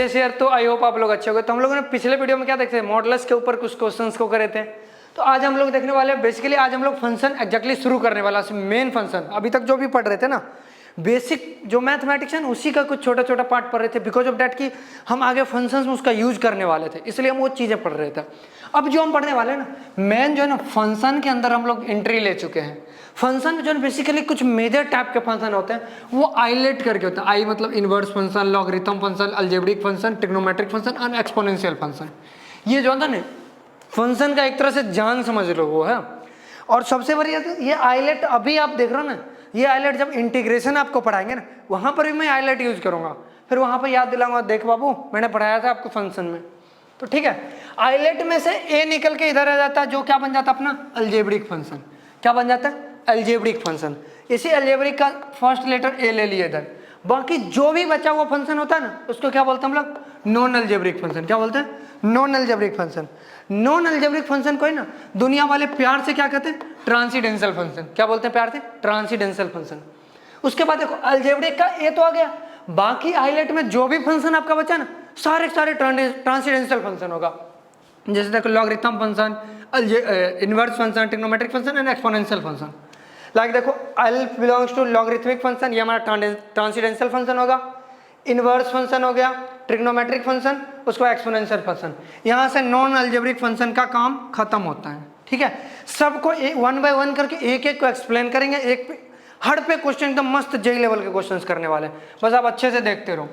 Previous year तो I hope आप लोग अच्छे हो गए। तो हम लोगों ने पिछले वीडियो में क्या देखते थे, मॉडुलस के ऊपर कुछ क्वेश्चंस को करे थे। तो आज हम लोग देखने वाले हैं, बेसिकली आज हम लोग फंक्शन एग्जैक्टली शुरू करने वाला है। मेन फंक्शन अभी तक जो भी पढ़ रहे थे ना, बेसिक जो मैथमेटिक्स है उसी का कुछ छोटा छोटा पार्ट पढ़ रहे थे, बिकॉज ऑफ डैट कि हम आगे फंक्शंस में उसका यूज करने वाले थे, इसलिए हम वो चीज़ें पढ़ रहे थे। अब जो हम पढ़ने वाले हैं ना, मेन जो है ना, फंक्शन के अंदर हम लोग एंट्री ले चुके हैं। फंक्शन में जो है बेसिकली कुछ मेजर टाइप के फंक्शन होते हैं, वो आइलेट करके होता है। आई मतलब inverse function, logarithm function, algebraic function, trigonometric function और एक्सपोनेंशियल फंक्शन। ये जो होता है ना फंक्शन का एक तरह से जान समझ लो वो है। और सबसे बड़ी ये आइलेट अभी आप देख रहे हो ना, ये आइलेट जब इंटीग्रेशन आपको पढ़ाएंगे ना, वहां पर भी मैं आइलेट यूज करूंगा, फिर वहां पर याद दिलाऊंगा, देख बाबू मैंने पढ़ाया था आपको फंक्शन में। तो ठीक है, आइलेट में से ए निकल के इधर आ जाता है, जो क्या बन जाता है अपना अलजेब्रिक फंक्शन। क्या बन जाता है? Algebraic function. इसी अलजेब्रिक का फर्स्ट लेटर ए ले लिए इधर, बाकी जो भी बचा हुआ फंक्शन होता है ना, उसको क्या बोलते हैं हम लोग? Non algebraic function. क्या बोलते हैं? Non algebraic function. Non algebraic function को ही ना दुनिया वाले प्यार से क्या कहते हैं? ट्रांसीडेंशियल फंक्शन। क्या बोलते हैं प्यार से? ट्रांसीडेंशियल फंक्शन। उसके बाद देखो अलजेब्रिक का ए तो आ गया, बाकी आइलेट में जो भी फंक्शन आपका बचा ना, सारे ट्रांसीडेंशियल फंक्शन होगा। जैसे देखो logarithm function, inverse function, trigonometric function and exponential function. Like देखो L belongs to logarithmic function, ये हमारा ट्रांसीडेंशियल फंक्शन होगा। इनवर्स फंक्शन हो गया, ट्रिग्नोमेट्रिक फंक्शन, उसको एक्सपोनेंशियल फंक्शन। यहाँ से नॉन अलजेब्रिक फंक्शन का काम खत्म होता है। ठीक है, सबको वन बाय वन करके एक एक को एक्सप्लेन करेंगे। एक हर पे क्वेश्चन एकदम मस्त जेई लेवल के क्वेश्चंस करने वाले हैं, बस आप अच्छे से देखते रहो।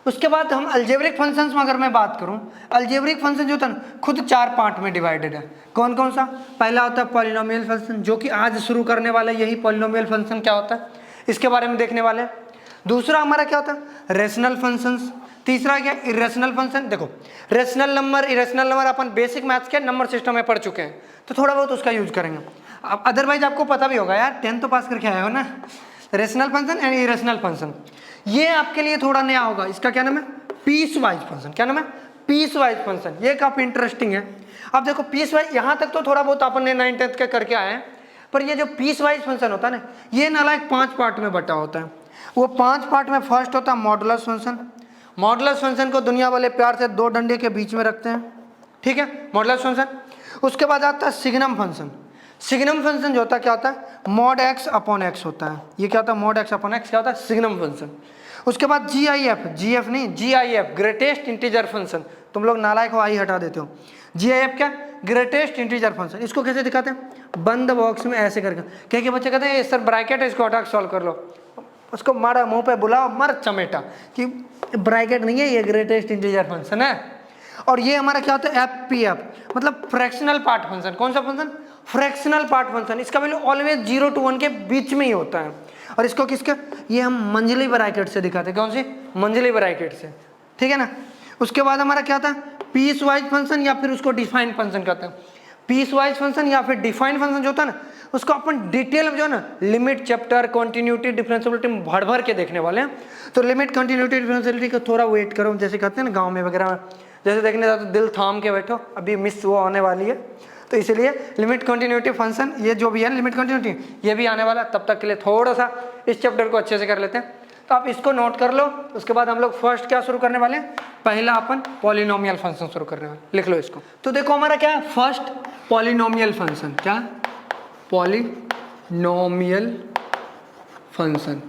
उसके बाद हम अलजेब्रिक फंक्शंस में अगर मैं बात करूं, अलजेब्रिक फंक्शन जो था ना खुद 4 पार्ट में डिवाइडेड है। कौन कौन सा? पहला होता है पॉलिनोमियल फंक्शन, जो कि आज शुरू करने वाला यही पॉलिनोमियल फंक्शन क्या होता है इसके बारे में देखने वाले हैं। दूसरा हमारा क्या होता है? Rational functions. तीसरा क्या? Irrational function. देखो रेशनल नंबर, इरेशनल नंबर अपन बेसिक मैथ्स के नंबर सिस्टम में पढ़ चुके हैं, तो थोड़ा बहुत उसका यूज करेंगे। अब अदरवाइज आपको पता भी होगा यार, 10th तो पास करके आए हो ना। Rational function and irrational function, ये आपके लिए थोड़ा नया होगा। इसका क्या नाम है? Piecewise function. क्या नाम है? Piecewise function. ये काफी इंटरेस्टिंग है। अब देखो पीस वाइज, यहाँ तक तो थोड़ा बहुत अपन ने 9th 10th के करके आए हैं, पर ये जो पीस वाइज फंक्शन होता है ना, ये नालायक 5 पार्ट में बटा होता है। वो 5 पार्ट में फर्स्ट होता है मॉडुलस फंक्शन। मॉडुलस फंक्शन को दुनिया वाले प्यार से 2 डंडे के बीच में रखते हैं। ठीक है, मॉडुलस फंक्शन। उसके बाद आता है सिग्नम फंक्शन। सिग्नम फंक्शन जो होता है क्या होता है? मॉड एक्स अपॉन एक्स होता है। ये क्या होता है? मॉड एक्स अपॉन एक्स क्या होता है? Signum function. उसके बाद GIF, GF नहीं GIF, ग्रेटेस्ट इंटीजर फंक्शन। तुम लोग नालायक हो, आई हटा देते हो। GIF क्या? Greatest integer function. इसको कैसे दिखाते हैं? बंद बॉक्स में ऐसे करके। क्या बच्चे कहते हैं सर ब्रैकेट है, इसको हटा के सॉल्व कर लो। उसको मारा मुंह पे बुलाओ, मर चमेटा कि ब्रैकेट नहीं है, ये ग्रेटेस्ट इंटीजर फंक्शन है। और ये हमारा क्या होता है? FPF, मतलब फ्रैक्शनल पार्ट फंक्शन। कौन सा फंक्शन? Fractional part function. इसका वैल्यू ऑलवेज 0 to 1 के बीच में ही होता है। और इसको किसके? ये हम मंजली ब्रैकेट से दिखाते हैं। कौन सी? मंजली ब्रैकेट से। ठीक है ना। उसके बाद हमारा क्या था? पीस वाइज फंक्शन, या फिर उसको डिफाइंड फंक्शन कहते हैं। पीस वाइज फंक्शन या फिर डिफाइंड फंक्शन जो होता है ना, उसको अपन डिटेल में जो है ना लिमिट चैप्टर, कंटिन्यूटी, डिफरेंशिएबिलिटी में भर भर के देखने वाले हैं। तो लिमिट, कंटिन्यूटी, डिफरेंशिएबिलिटी का थोड़ा वेट करो, जैसे कहते हैं ना गाँव में वगैरह में, जैसे देखने जाते दिल थाम के बैठो, अभी मिस वो आने वाली है। तो इसीलिए लिमिट कंटिन्यूटी फंक्शन, ये जो भी है लिमिट कंटिन्यूटी, ये भी आने वाला। तब तक के लिए थोड़ा सा इस चैप्टर को अच्छे से कर लेते हैं। तो आप इसको नोट कर लो। उसके बाद हम लोग फर्स्ट क्या शुरू करने वाले हैं? पहला अपन पॉलिनोमियल फंक्शन शुरू करने वाले। लिख लो इसको। तो देखो हमारा क्या है? First polynomial function. क्या? Polynomial function.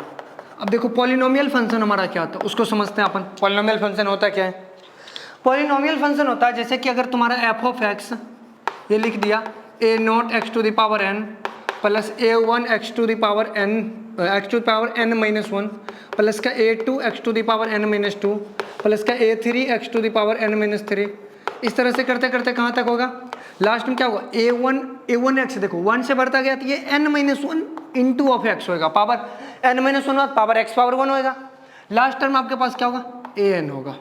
अब देखो पॉलिनोमियल फंक्शन हमारा क्या होता है उसको समझते हैं अपन। पॉलिनोमियल फंक्शन होता है क्या है? पॉलिनोमियल फंक्शन होता है जैसे कि अगर तुम्हारा f(x) ये लिख दिया a0 x to the power n plus a1 x to the power n minus 1 plus का a2 x to the power n minus 2 plus का a3 x to the power n minus 3। इस तरह से करते करते कहाँ तक होगा? लास्ट में क्या होगा? a1 x, देखो 1 से बढ़ता गया तो ये n-1 इंटू ऑफ x होगा, power n-1 power x power 1 होगा। लास्ट टर्म आपके पास क्या होगा? an होगा।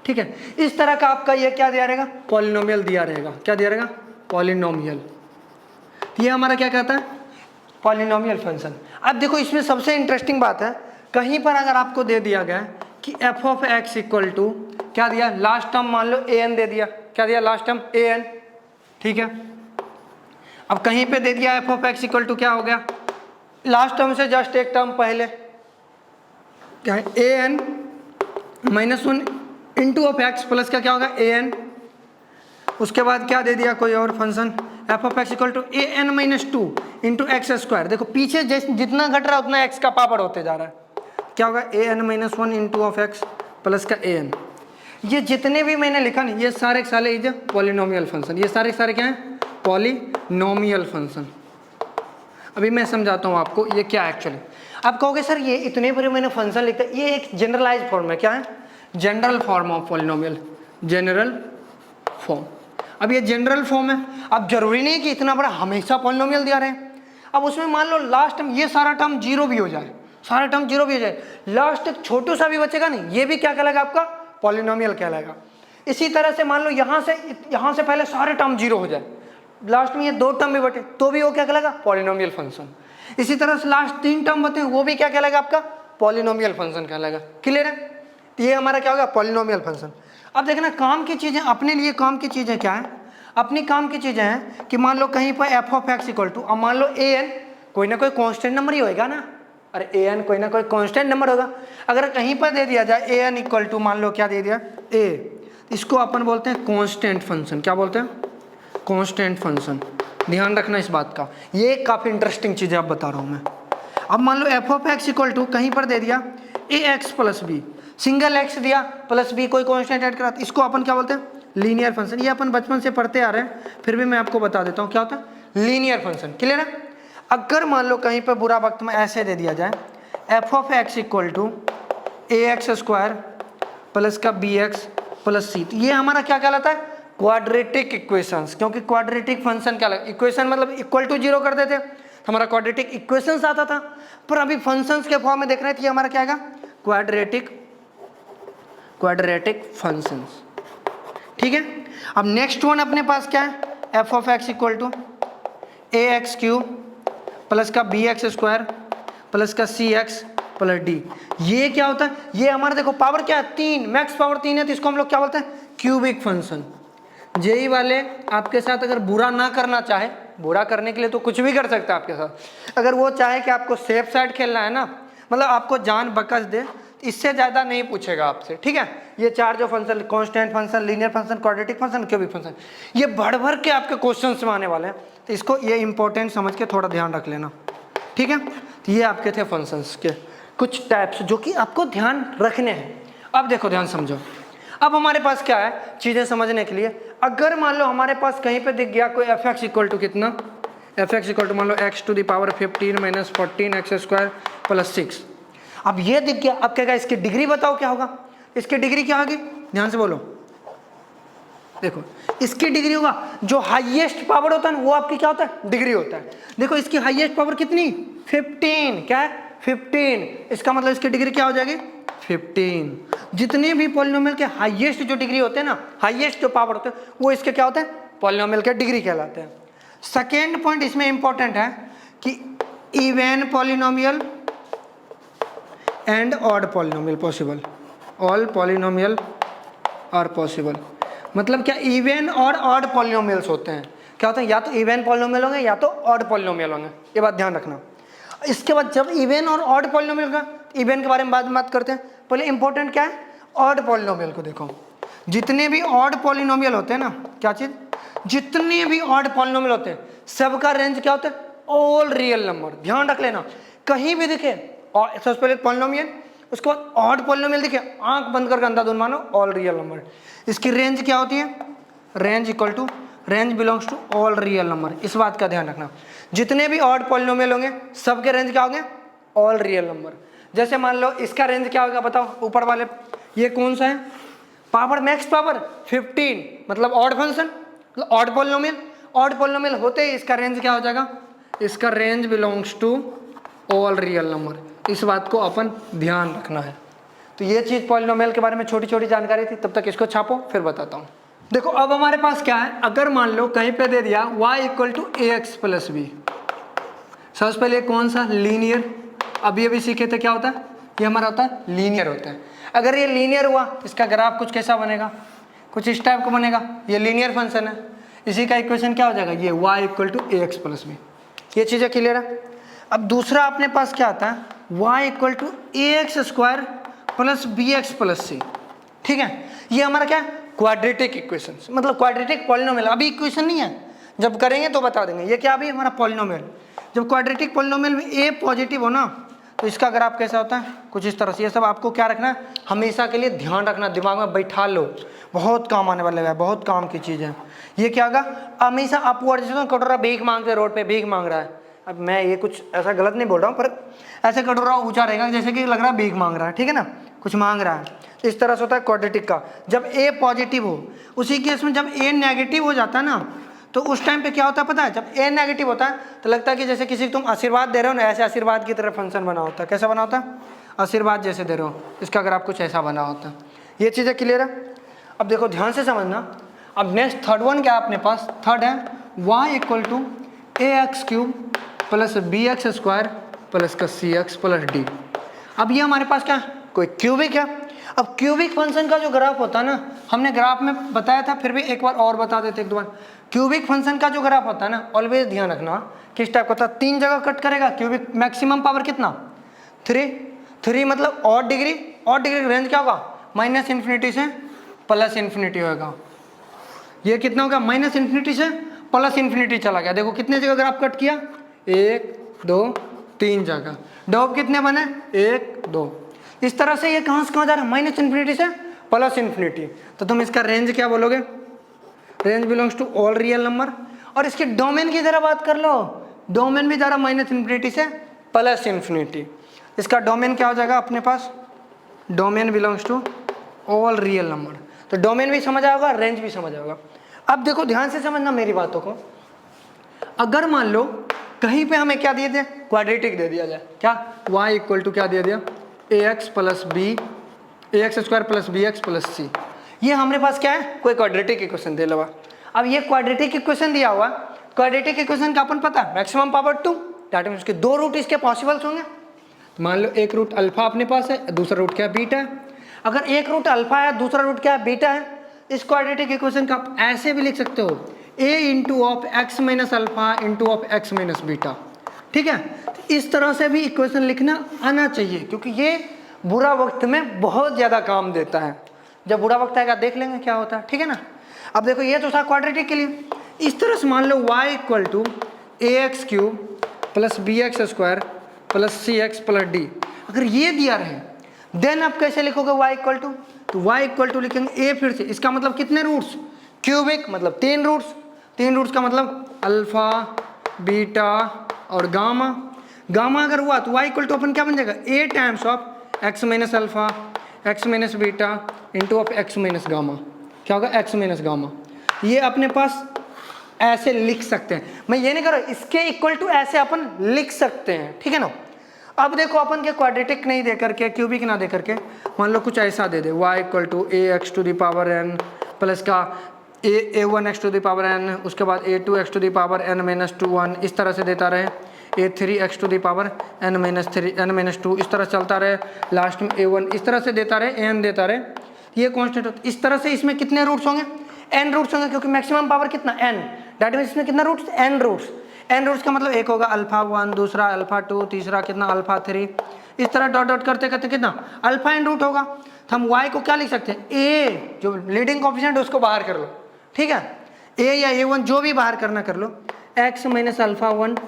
ठीक है, इस तरह का आपका ये क्या दिया रहेगा? पॉलिनोमियल दिया रहेगा। क्या दिया रहेगा? पॉलिनोमियल। ये हमारा क्या कहता है? Polynomial function. अब देखो इसमें सबसे इंटरेस्टिंग बात है, कहीं पर अगर आपको दे दिया गया कि f(x) इक्वल टू क्या दिया? लास्ट टर्म मान लो an दे दिया। क्या दिया? Last term an। ठीक है, अब कहीं पे दे दिया f(x) इक्वल टू क्या हो गया? लास्ट टर्म से जस्ट एक टर्म पहले क्या है? an-1 into of x plus का क्या होगा ए एन, उसके बाद क्या दे दिया कोई और function F of x equal to A N minus two into X square. देखो पीछे जितना घट रहा है उतना एक्स का पावर होते जा रहा है, क्या होगा a N minus one into of x plus का ए एन। ये जितने भी मैंने लिखा ना ये सारे के सारे इज पॉलिनोमियल फंक्शन, ये सारे के सारे क्या है पॉलिनोमियल फंक्शन। अभी मैं समझाता हूँ आपको ये क्या है एक्चुअली। आप कहोगे सर ये इतने बड़े मैंने फंक्शन लिखा है, ये एक जनरलाइज फॉर्म है, क्या है general form of polynomial, general form. अब ये जनरल फॉर्म है, अब जरूरी नहीं कि इतना बड़ा हमेशा पॉलिनोमियल दिया रहे। अब उसमें मान लो लास्ट में ये सारा टर्म जीरो भी हो जाए, सारा टर्म जीरो भी हो जाए, लास्ट एक छोटू सा भी बचेगा नहीं, ये भी क्या कहलाएगा आपका पॉलिनोमियल कहलाएगा। इसी तरह से मान लो यहाँ से पहले सारे टर्म जीरो हो जाए, लास्ट में ये दो टर्म भी बटे तो भी वो क्या कहलाएगा पॉलिनोमियल फंक्शन। इसी तरह से लास्ट तीन टर्म बते हैं वो भी क्या कहलाएगा आपका पॉलिनोमियल फंक्शन कहलाएगा। क्लियर है, ये हमारा क्या होगा पॉलिनोमियल फंक्शन। अब देखना काम की चीज़ें, अपने लिए काम की चीज़ें क्या है, अपनी काम की चीज़ें हैं कि मान लो कहीं पर F of x equal to, अब मान लो ए एन कोई ना कोई कांस्टेंट नंबर ही होएगा ना, अरे ए एन कोई ना कोई कांस्टेंट नंबर होगा। अगर कहीं पर दे दिया जाए ए एन इक्वल टू मान लो क्या दे दिया ए, इसको अपन बोलते हैं कांस्टेंट फंक्शन। क्या बोलते हैं कांस्टेंट फंक्शन। ध्यान रखना इस बात का, ये काफ़ी इंटरेस्टिंग चीज़ अब बता रहा हूँ मैं। अब मान लो f of x equal to कहीं पर दे दिया a x plus b, single x दिया प्लस बी कोई कांस्टेंट ऐड करा, इसको अपन क्या बोलते हैं लीनियर फंक्शन। ये अपन बचपन से पढ़ते आ रहे हैं, फिर भी मैं आपको बता देता हूँ क्या होता है लीनियर फंक्शन। क्लियर है। अगर मान लो कहीं पर बुरा वक्त में ऐसे दे दिया जाए F of x equal to A x square plus का बी एक्स प्लस सी, तो ये हमारा क्या कहलाता है क्वाड्रेटिक इक्वेशंस। क्योंकि क्वाड्रेटिक फंक्शन क्या लगा, इक्वेशन मतलब इक्वल टू जीरो कर देते तो हमारा क्वाड्रेटिक इक्वेशंस आता था, पर अभी फंक्शंस के फॉर्म में देख रहे थे हमारा क्या आएगा क्वाड्रेटिक फंक्शंस। ठीक है। अब नेक्स्ट वन अपने पास क्या है F of x equal to A X cube plus का बी एक्स स्क्वायर प्लस का सी एक्स प्लस डी। ये क्या होता है, ये हमारा देखो पावर क्या है तीन, मैक्स पावर तीन है, तो इसको हम लोग क्या बोलते हैं क्यूबिक फंक्शन। जेई वाले आपके साथ अगर बुरा ना करना चाहे, बुरा करने के लिए तो कुछ भी कर सकता है आपके साथ, अगर वो चाहे कि आपको सेफ साइड खेलना है ना, मतलब आपको जान बकस दे, इससे ज़्यादा नहीं पूछेगा आपसे। ठीक है। ये चार जो function constant function, linear function, quadratic function, cubic function, ये भर भर के आपके क्वेश्चंस में आने वाले हैं, तो इसको ये इंपॉर्टेंट समझ के थोड़ा ध्यान रख लेना। ठीक है। तो ये आपके थे फंक्शंस के कुछ टाइप्स जो कि आपको ध्यान रखने हैं। अब देखो ध्यान समझो, अब हमारे पास क्या है चीज़ें समझने के लिए, अगर मान लो हमारे पास कहीं पे दिख गया कोई एफ एक्स इक्वल टू कितना, एफ एक्स इक्वल टू मान लो x to the power 15 minus 14 x square plus 6। अब ये दिख गया, अब क्या कहा इसकी डिग्री बताओ क्या होगा, इसकी डिग्री क्या होगी ध्यान से बोलो। देखो इसकी डिग्री होगा, जो हाईएस्ट पावर होता है ना वो आपकी क्या होता है डिग्री होता है। देखो इसकी हाईएस्ट पावर कितनी 15, क्या है 15, इसका मतलब इसकी डिग्री क्या हो जाएगी 15। जितने भी पॉलिनोमियल के हाईएस्ट जो डिग्री होते हैं ना, हाईएस्ट जो पावर होते हैं वो इसके क्या होते हैं पॉलिनोमियल के डिग्री कहलाते हैं। सेकेंड पॉइंट इसमें इंपॉर्टेंट है कि even polynomial and odd polynomial possible, all polynomial are possible. मतलब क्या इवन और ऑड पॉलिनोमियल्स होते हैं, क्या होते हैं या तो इवन पॉलिनोमियल होंगे या तो ऑड पॉलिनोमियल होंगे, ये बात ध्यान रखना। इसके बाद जब इवन और ऑड पॉलिनोमियल का, इवन के बारे में बाद में बात करते हैं, पहले इंपॉर्टेंट क्या है ऑड पॉलिनोमियल को देखो। जितने भी ऑड पॉलिनोमियल होते हैं ना, क्या चीज़, जितने भी ऑड पॉलिनोमियल होते हैं सबका रेंज क्या होता है ऑल रियल नंबर। ध्यान रख लेना, कहीं भी दिखे सबसे पहले पॉलिनोमियल, उसके बाद ऑड पॉलिनोमियल दिखे आंख बंद करके अंधाधुन मानो ऑल रियल नंबर। इसकी रेंज क्या होती है, range equal to range belongs to all real number. इस बात का ध्यान रखना, जितने भी ऑड पॉलिनोमियल होंगे सबके रेंज क्या होंगे ऑल रियल नंबर। जैसे मान लो इसका रेंज क्या होगा बताओ, ऊपर वाले ये कौन सा है पावर, मैक्स पावर 15, मतलब ऑड फंक्शन, मतलब ऑड पॉलिनोमियल। ऑड पॉलिनोमियल होते ही इसका रेंज क्या हो जाएगा, इसका range belongs to all real number. इस बात को अपन ध्यान रखना है। तो ये चीज़ पॉलिनोमियल के बारे में छोटी छोटी जानकारी थी, तब तक इसको छापो फिर बताता हूँ। देखो अब हमारे पास क्या है, अगर मान लो कहीं पे दे दिया y equal to A x plus B, सबसे पहले कौन सा लीनियर, अब ये भी सीखे थे क्या होता है, ये हमारा होता है लीनियर होता है। अगर ये लीनियर हुआ इसका ग्राफ कुछ कैसा बनेगा, कुछ इस टाइप का बनेगा, ये लीनियर फंक्शन है, इसी का इक्वेशन क्या हो जाएगा ये y equal to A x plus B. ये चीज़ें क्लियर है। अब दूसरा अपने पास क्या आता है y equal to A x square plus B x plus c. ठीक है। ये हमारा क्या है, क्वाड्रेटिक इक्वेशन, मतलब क्वाड्रेटिक पॉलिनोमियल। अभी इक्वेशन नहीं है, जब करेंगे तो बता देंगे। ये क्या अभी हमारा पॉलिनोमियल, जब क्वाड्रेटिक पॉलिनोमियल में ए पॉजिटिव हो ना तो इसका ग्राफ कैसा होता है, कुछ इस तरह से। ये सब आपको क्या रखना है, हमेशा के लिए ध्यान रखना, दिमाग में बैठा लो, बहुत काम आने वाले है, बहुत काम की चीज़ है। ये क्या होगा, हमेशा अपवर्ड, जैसे कटोरा भीख मांगते रोड पे भीख मांग रहा है। अब मैं ये कुछ ऐसा गलत नहीं बोल रहा हूँ, पर ऐसे कटोरा ऊंचा रहेगा जैसे कि लग रहा है भीख मांग रहा है, ठीक है ना, कुछ मांग रहा है। तो इस तरह से होता है क्वाड्रेटिक का। जब ए पॉजिटिव हो, उसी केस में जब ए नेगेटिव हो जाता है ना तो उस टाइम पे क्या होता है पता है, जब ए नेगेटिव होता है तो लगता है कि जैसे किसी को तुम आशीर्वाद दे रहे हो ना, ऐसे आशीर्वाद की तरह फंक्शन बना होता है। कैसा बना होता है, आशीर्वाद जैसे दे रहे हो, इसका अगर आप कुछ ऐसा बना होता है। ये चीज़ें क्लियर है। अब देखो ध्यान से समझना। अब नेक्स्ट थर्ड वन क्या है अपने पास, थर्ड है y equal to A X cube plus B X square plus का सी एक्स प्लस डी। अब ये हमारे पास क्या है, कोई क्यूबिक है। अब क्यूबिक फंक्शन का जो ग्राफ होता है ना, हमने ग्राफ में बताया था, फिर भी एक बार और बता देते एक दो बार। क्यूबिक फंक्शन का जो ग्राफ होता है ना, ऑलवेज ध्यान रखना किस टाइप का होता है, 3 जगह कट करेगा। क्यूबिक मैक्सिमम पावर कितना, 3 मतलब और डिग्री रेंज क्या होगा, माइनस इन्फिनिटी से प्लस इन्फिनिटी होगा। ये कितना होगा, माइनस इन्फिनिटी से प्लस इन्फिनिटी चला गया। देखो कितने जगह ग्राफ कट किया, 1 2 3 जगह। डॉब कितने बने, 1 2। इस तरह से ये कहाँ से कहाँ जा रहा है, माइनस इन्फिनिटी से प्लस इन्फिनिटी। तो तुम इसका रेंज क्या बोलोगे, range belongs to all real number. और इसके डोमेन की जरा बात कर लो, डोमेन भी जा रहा माइनस इन्फिनिटी से प्लस इन्फिनिटी। इसका डोमेन क्या हो जाएगा अपने पास, domain belongs to all real number. तो डोमेन भी समझ आएगा, रेंज भी समझ आएगा। अब देखो ध्यान से समझना मेरी बातों को। अगर मान लो कहीं पे हमें क्या दिए थे, क्वाड्रेटिक दे दिया जाए, क्या y इक्वल टू क्या दे दिया, a x plus b, a x square plus B x plus c. ये हमारे पास क्या है, कोई क्वाड्रेटिक इक्वेशन दे लगा। अब ये क्वाड्रेटिक इक्वेशन दिया हुआ, क्वाड्रेटिक इक्वेशन का अपन पता है मैक्सिमम पावर 2, दैट मींस उसके 2 रूट इसके पॉसिबल्स होंगे। तो मान लो एक रूट अल्फा अपने पास है, दूसरा रूट क्या है, बीटा है। अगर एक रूट अल्फा है, दूसरा रूट क्या है, बीटा है, इस क्वाड्रेटिक इक्वेशन का आप ऐसे भी लिख सकते हो, a into of x minus alpha into of x minus beta. ठीक है, तो इस तरह से भी इक्वेशन लिखना आना चाहिए, क्योंकि ये बुरा वक्त में बहुत ज़्यादा काम देता है। जब बुरा वक्त आएगा देख लेंगे क्या होता है, ठीक है ना। अब देखो ये तो था क्वाड्रेटिक के लिए। इस तरह से मान लो y equal to A X cube plus B X square plus C X plus D. अगर ये दिया रहे देन आप कैसे लिखोगे y इक्वल टू, तो y इक्वल टू लिखेंगे a, फिर से इसका मतलब कितने रूट्स, क्यूबिक मतलब 3 रूट्स, 3 रूट्स का मतलब अल्फा बीटा और गामा। गामा अगर हुआ तो y इक्वल टू अपन क्या बन जाएगा, a times of x minus alpha x minus beta into of x minus gamma. क्या होगा, एक्स माइनस गामा। ये अपने पास ऐसे लिख सकते हैं, मैं ये नहीं कर रहा, इसके इक्वल टू ऐसे अपन लिख सकते हैं, ठीक है ना। अब देखो अपन के क्वाड्रेटिक नहीं दे करके, क्यूबिक ना दे करके, मान लो कुछ ऐसा दे दे, y equal to A x to the power n plus का a one x to the power n, उसके बाद a two x to the power n minus 2 1, इस तरह से देता रहे, a three x to the power n minus 3 n minus 2, इस तरह चलता रहे, लास्ट में a1 इस तरह से देता रहे, n देता रहे, ये कॉन्स्टेंट होता। इस तरह से इसमें कितने रूट्स होंगे, n रूट्स होंगे, क्योंकि मैक्सिमम पावर कितना n, दैट मींस इसमें कितना roots, n roots. n roots का मतलब एक होगा अल्फा 1, दूसरा अल्फा 2, तीसरा कितना अल्फा 3, इस तरह डॉट डॉट करते करते कितना अल्फा n रूट होगा। तो हम y को क्या लिख सकते हैं, a जो लीडिंग कोएफिशिएंट उसको बाहर कर लो, ठीक है, a या a1 जो भी बाहर करना कर लो, x minus alpha 1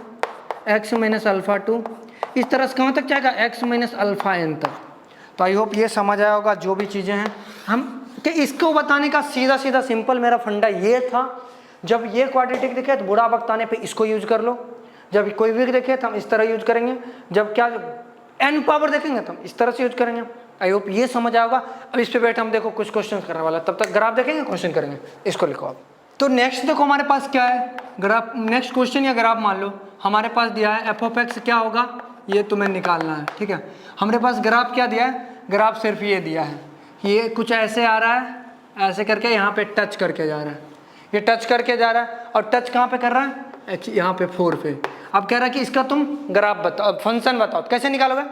x minus alpha 2, इस तरह से कहाँ तक जाएगा, x माइनस अल्फा n तक। तो आई होप ये समझ आया होगा जो भी चीज़ें हैं हम कि इसको बताने का सीधा सीधा सिंपल मेरा फंडा ये था। जब ये क्वाड्रेटिक दिखे तो बुरा वक्त आने पे इसको यूज कर लो, जब कोई भी देखे तो हम इस तरह यूज करेंगे, जब क्या n पावर देखेंगे तो हम इस तरह से यूज करेंगे। आई होप ये समझ आएगा। अब इस पे बैठे हम देखो कुछ क्वेश्चन करने वाला, तब तक ग्राफ देखेंगे, क्वेश्चन करेंगे, इसको लिखो आप। तो नेक्स्ट देखो हमारे पास क्या है, ग्राफ, नेक्स्ट क्वेश्चन या ग्राफ मान लो हमारे पास दिया है एफ ऑफ एक्स क्या होगा, ये तुम्हें निकालना है, ठीक है। हमारे पास ग्राफ क्या दिया है, ग्राफ सिर्फ ये दिया है, ये कुछ ऐसे आ रहा है, ऐसे करके यहाँ पे टच करके जा रहा है, ये टच करके जा रहा है, और टच कहाँ पे कर रहा है, यहाँ पे 4 पे। अब कह रहा है कि इसका तुम ग्राफ बताओ, फंक्शन बताओ, कैसे निकालोगे।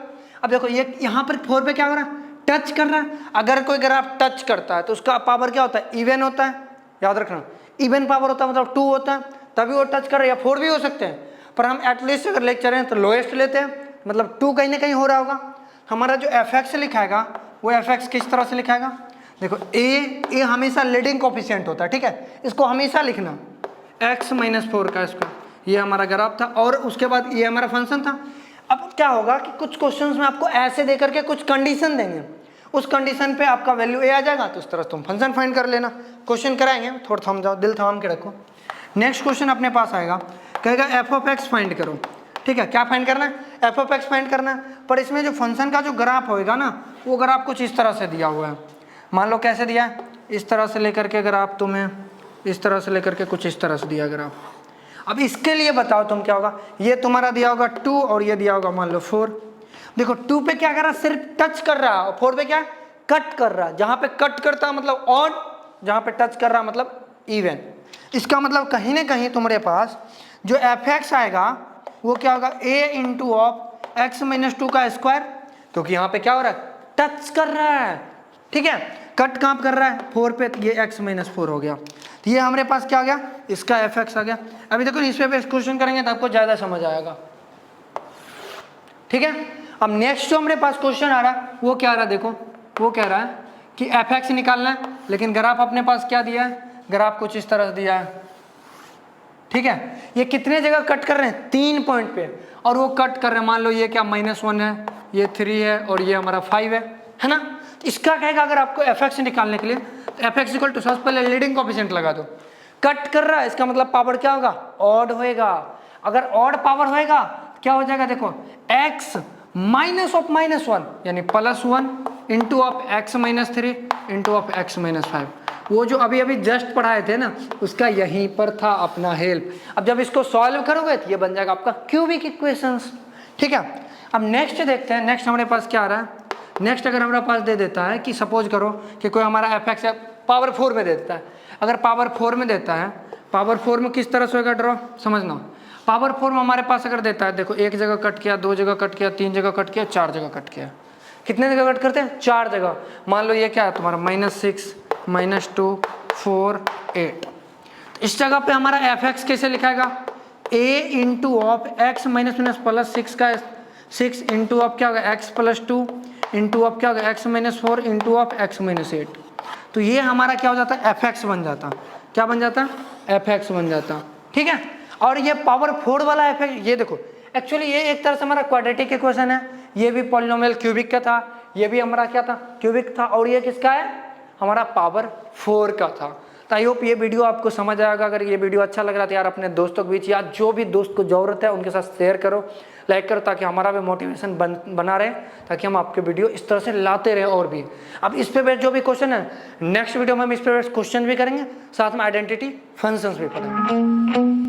अब देखो ये यहाँ पर 4 पे क्या हो रहा है, टच कर रहा है। अगर कोई ग्राफ टच करता है तो उसका पावर क्या होता है, इवन होता है, याद रखना, इवन पावर होता है, मतलब 2 होता है, तभी वो टच कर रहा है, या 4 भी हो सकते हैं, पर हम एटलीस्ट अगर लेक्चर हैं तो लोएस्ट लेते हैं, मतलब 2 कहीं ना कहीं हो रहा होगा। हमारा जो एफ एक्स लिखाएगा वो एफ एक्स किस तरह से लिखाएगा, देखो ए हमेशा लीडिंग कोफिशिएंट होता है, ठीक है, इसको हमेशा लिखना x-4 का स्क्वायर, ये हमारा ग्राफ था और उसके बाद ये हमारा फंक्शन था। अब क्या होगा कि कुछ क्वेश्चंस में आपको ऐसे दे करके कुछ कंडीशन देंगे, उस कंडीशन पे आपका वैल्यू ए आ जाएगा, तो उस तरह तुम फंक्शन फाइंड कर लेना। क्वेश्चन कराएंगे, थोड़ा थम जाओ, दिल थाम के रखो। नेक्स्ट क्वेश्चन अपने पास आएगा, कहेगा एफ ऑफ एक्स फाइंड करो, ठीक है, क्या फाइंड करना है, एफ ऑफ एक्स फाइंड करना है। पर इसमें जो फंक्शन का जो ग्राफ होएगा ना, वो ग्राफ कुछ इस तरह से दिया हुआ है। मान लो कैसे दिया है, इस तरह से लेकर के ग्राफ तुम्हें इस तरह से लेकर के कुछ इस तरह से दिया ग्राफ। अब इसके लिए बताओ तुम क्या होगा, ये तुम्हारा दिया होगा 2 और ये दिया होगा मान लो 4। देखो 2 पे क्या कर रहा है, सिर्फ टच कर रहा है, और 4 पे क्या कट कर रहा है। जहां पे कट करता है मतलब ऑड, जहां पे टच कर रहा है मतलब इवन। इसका मतलब कहीं ना कहीं तुम्हारे पास जो एफ एक्स आएगा वो क्या होगा, a इंटू ऑफ x-2 का स्क्वायर, क्योंकि यहाँ पे क्या हो रहा है, टच कर रहा है, ठीक है, कट कहाँ कर रहा है 4 पे, ये x-4 हो गया। तो ये हमारे पास क्या आ गया, इसका एफ एक्स आ गया। अभी देखो इस पे क्वेश्चन करेंगे तो आपको ज़्यादा समझ आएगा, ठीक है। अब नेक्स्ट जो हमारे पास क्वेश्चन आ रहा है वो क्या आ रहा है, देखो वो कह रहा है कि एफ एक्स निकालना है, लेकिन ग्राफ अपने पास क्या दिया है, ग्राफ कुछ इस तरह से दिया है, ठीक है। ये कितने जगह कट कर रहे हैं, 3 पॉइंट पे, और वो कट कर रहे हैं, मान लो ये क्या -1 है, ये 3 है और ये हमारा 5 है ना। तो इसका कहेगा अगर आपको एफ एक्स निकालने के लिए, तो एफ एक्स इक्वल टू सबसे पहले लीडिंग कोएफिशिएंट लगा दो। कट कर रहा है, इसका मतलब पावर क्या होगा, ऑड होएगा। अगर ऑड पावर होएगा क्या हो जाएगा, देखो x माइनस ऑफ -1 यानी +1 into of x-3 into of x-5। वो जो अभी अभी जस्ट पढ़ाए थे ना, उसका यहीं पर था अपना हेल्प। अब जब इसको सॉल्व करोगे तो ये बन जाएगा आपका क्यूबिक इक्वेशंस, ठीक है। अब नेक्स्ट देखते हैं, नेक्स्ट हमारे पास क्या आ रहा है। नेक्स्ट अगर हमारे पास दे देता है कि सपोज करो कि कोई हमारा एफ एक्स पावर 4 में देता है, अगर पावर 4 में देता है, पावर 4 में किस तरह से होगा ड्रॉ, समझना। पावर 4 में हमारे पास अगर देता है, देखो 1 जगह कट किया, 2 जगह कट किया, 3 जगह कट किया, 4 जगह कट किया। कितने जगह कट करते हैं, 4 जगह। मान लो ये क्या है तुम्हारा -6 -2 4 8। इस जगह पे हमारा एफ एक्स कैसे लिखाएगा, a इंटू ऑफ x -+6 का 6 इंटू ऑफ क्या होगा x+2 इंटू ऑफ क्या होगा x-4 इंटू ऑफ x-8। तो ये हमारा क्या हो जाता है, एफ एक्स बन जाता। क्या बन जाता, एफ एक्स बन जाता, ठीक है। और ये पावर 4 वाला एफ एक्स, ये देखो एक्चुअली ये एक तरह से हमारा क्वाड्रेटिक इक्वेशन है, ये भी पॉलिनोमियल क्यूबिक का था, ये भी हमारा क्या था, क्यूबिक था, और ये किसका है, हमारा पावर 4 का था। तो आई होप ये वीडियो आपको समझ आएगा। अगर ये वीडियो अच्छा लग रहा है तो यार अपने दोस्तों के बीच या जो भी दोस्त को ज़रूरत है उनके साथ शेयर करो, लाइक करो, ताकि हमारा भी मोटिवेशन बना रहे, ताकि हम आपके वीडियो इस तरह से लाते रहे और भी। अब इस पे बेस्ड जो भी क्वेश्चन है, नेक्स्ट वीडियो में हम इस पे बेस्ड क्वेश्चन भी करेंगे, साथ में आइडेंटिटी फंक्शंस भी पढ़ेंगे।